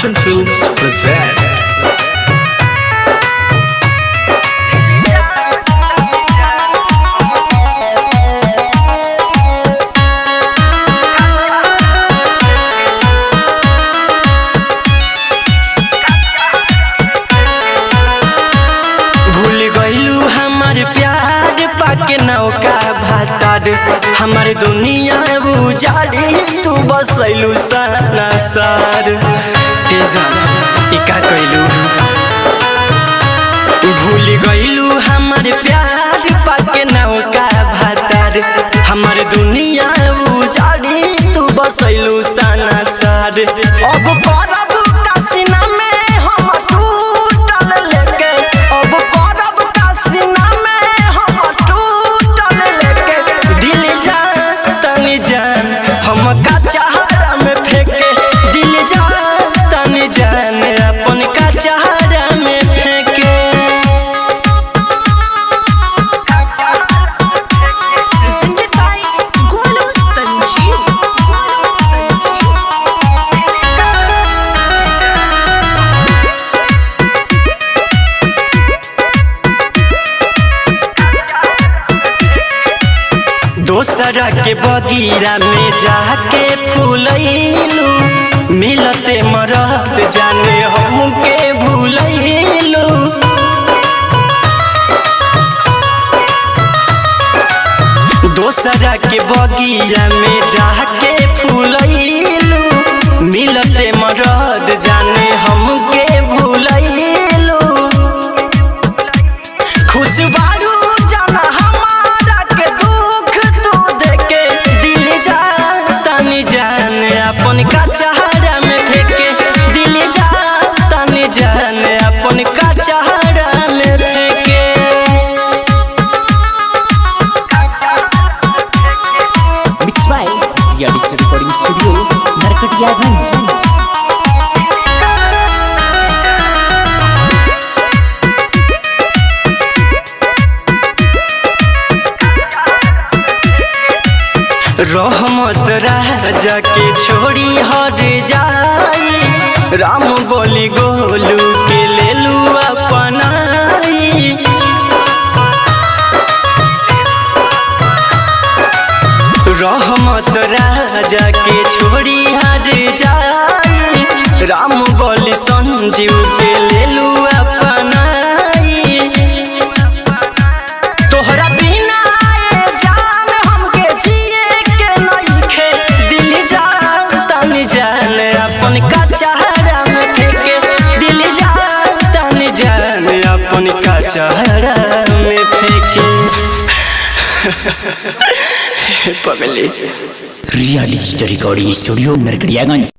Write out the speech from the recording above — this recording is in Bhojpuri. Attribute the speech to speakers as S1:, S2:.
S1: Action Films present
S2: नौका भातार हमारे दुनिया उजाड़ी तू बसैलू साना सार ए जान इका कइलू भूल गइलू हमारे प्यार पाके नौका भातार हमारे दुनिया उजाड़ी तू बसैलू साना सार अब करब कासिना में हम टूटल लेके अब करब कासिना में चाहरा में फेंके दिल जा तनी जान अपन का चाहरा में फेंके।
S3: Presented by Golu Sanjeev.
S2: दोसरा के बगीरा में जाके फूलैलू मिलते मरत जाने हमके भूलैलू दोसरा के बगीरा में जाके फूलैलू मिलते मरद जाने हमके भूलैलू खुशबारू जाना हमारा के दुख तू देके दिल जा तनी जान अपन का चाहरा में फेंके दिल जा तनी जान अपन का चाहरा में फेंके।
S4: Mixed by Ria Digital Recording Studio, Narkatiyaganj.
S2: रहमत राजा के छोड़ी हट जाई राम बोली गोलू के लेलू अपनाई रहमत राजा के छोड़ी हट जाई राम बोली संजीव के लेलू अपनाई तोहरा बिना जान हमके जिए के नइखे दिल जा तनी जान अपन का चाहरा में फेंके दिल जा तनी जान अपन का चाहरा में फेंके। पगली
S4: Ria Digital Recording Studio, Narkatiyaganj.